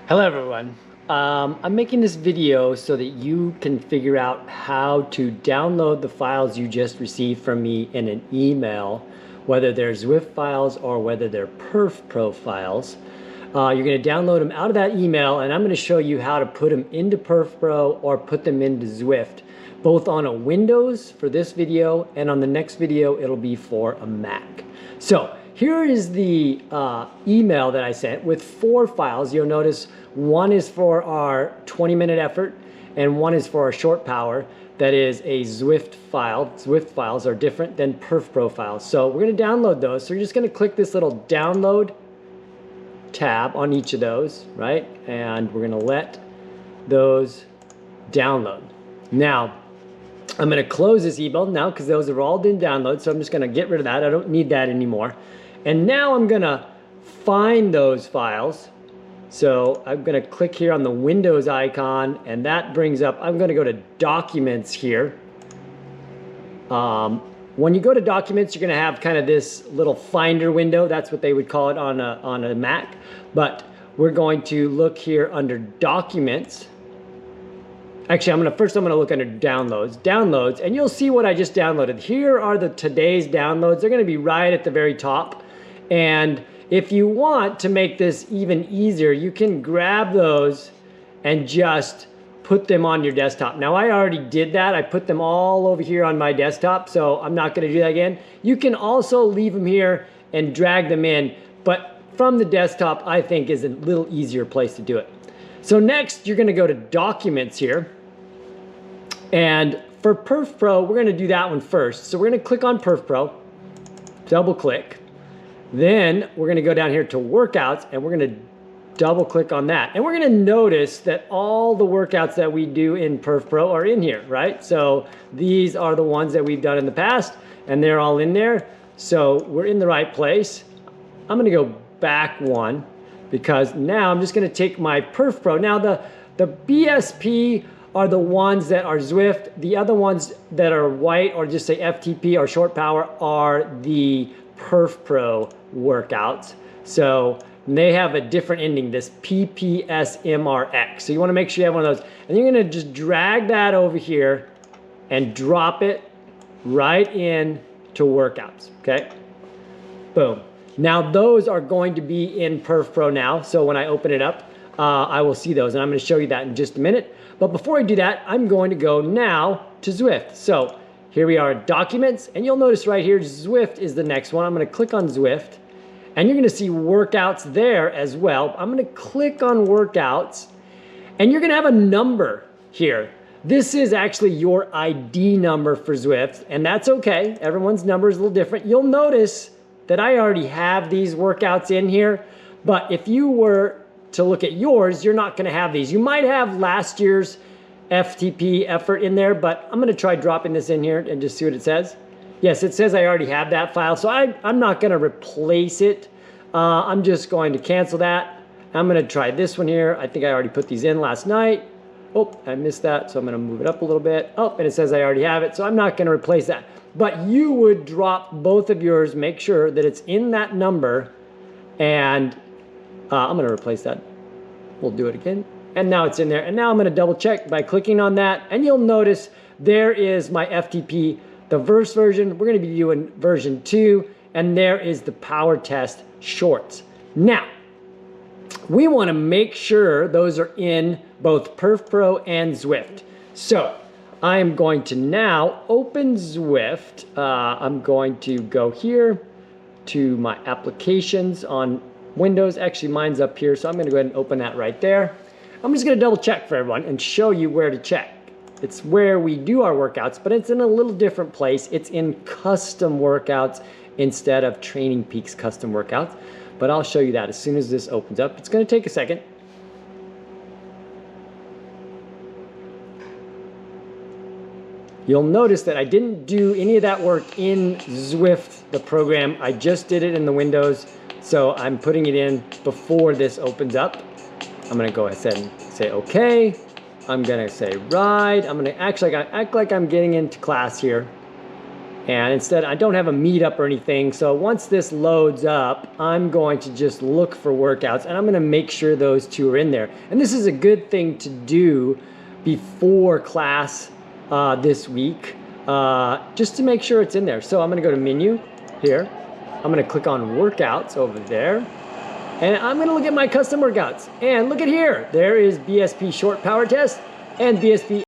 Hello everyone. I'm making this video so that you can figure out how to download the files you just received from me in an email, whether they're Zwift files or whether they're Perfpro files. You're going to download them out of that email, and I'm going to show you how to put them into Perfpro or put them into Zwift, both on a Windows for this video, and on the next video it'll be for a Mac. So here is the email that I sent with 4 files. You'll notice one is for our 20-minute effort and one is for our short power. That is a Zwift file. Zwift files are different than Perfpro files. So we're going to download those. So you're just going to click this little download tab on each of those, right? And we're going to let those download. Now, I'm going to close this email now because those have all been downloaded. So I'm just going to get rid of that. I don't need that anymore. And now I'm going to find those files. So I'm going to click here on the Windows icon, and that brings up, I'm going to go to Documents here. When you go to Documents, you're going to have kind of this little Finder window. That's what they would call it on a Mac. But we're going to look here under Documents. Actually, first I'm going to look under Downloads, and you'll see what I just downloaded. Here are today's downloads. They're going to be right at the very top. And if you want to make this even easier, you can grab those and just put them on your desktop. Now, I already did that. I put them all over here on my desktop, so I'm not going to do that again. You can also leave them here and drag them in, but from the desktop, I think is a little easier place to do it. So next, you're going to go to Documents here. And for Perfpro, we're going to do that one first. So we're going to click on Perfpro, double click. Then we're going to go down here to Workouts, and we're going to double click on that. And we're going to notice that all the workouts that we do in Perfpro are in here, right? So these are the ones that we've done in the past, and they're all in there. So we're in the right place. I'm going to go back one because now I'm just going to take my Perfpro. Now the BSP are the ones that are Zwift. The other ones that are white or just say FTP or short power are the Perfpro workouts. So they have a different ending, this PPSMRX. So you want to make sure you have one of those. And you're going to just drag that over here and drop it right in to workouts, okay? Boom. Now those are going to be in Perfpro now. So when I open it up, I will see those, and I'm going to show you that in just a minute. But before I do that, I'm going to go now to Zwift. So here we are, Documents, and you'll notice right here, Zwift is the next one. I'm going to click on Zwift, and you're going to see workouts there as well. I'm going to click on workouts, and you're going to have a number here. This is actually your ID number for Zwift, and that's okay. Everyone's number is a little different. You'll notice that I already have these workouts in here, but if you were to look at yours, you're not going to have these. You might have last year's FTP effort in there, but I'm going to try dropping this in here and just see what it says. Yes, it says I already have that file, so I'm not going to replace it. I'm just going to cancel that. I'm going to try this one here. I think I already put these in last night. Oh, I missed that, so I'm going to move it up a little bit. Oh, and it says I already have it, so I'm not going to replace that. But you would drop both of yours, make sure that it's in that number, and I'm going to replace that. We'll do it again. And now it's in there. And now I'm going to double check by clicking on that. And you'll notice there is my FTP, the Verse version. We're going to be doing version 2. And there is the Power Test Shorts. Now, we want to make sure those are in both Perfpro and Zwift. So I am going to now open Zwift. I'm going to go here to my applications on Windows. Actually, mine's up here, so I'm going to go ahead and open that right there. I'm just going to double check for everyone and show you where to check. It's where we do our workouts, but it's in a little different place. It's in Custom Workouts instead of Training Peaks Custom Workouts. But I'll show you that as soon as this opens up. It's going to take a second. You'll notice that I didn't do any of that work in Zwift, the program. I just did it in the Windows. So I'm putting it in before this opens up. I'm going to go ahead and say okay. I'm going to say ride. I'm going to actually act like I'm getting into class here. And instead, I don't have a meetup or anything. So once this loads up, I'm going to just look for workouts and I'm gonna make sure those 2 are in there. And this is a good thing to do before class this week, just to make sure it's in there. So I'm gonna go to menu here. I'm gonna click on workouts over there. And I'm gonna look at my custom workouts. And look at here, there is BSP short power test and BSP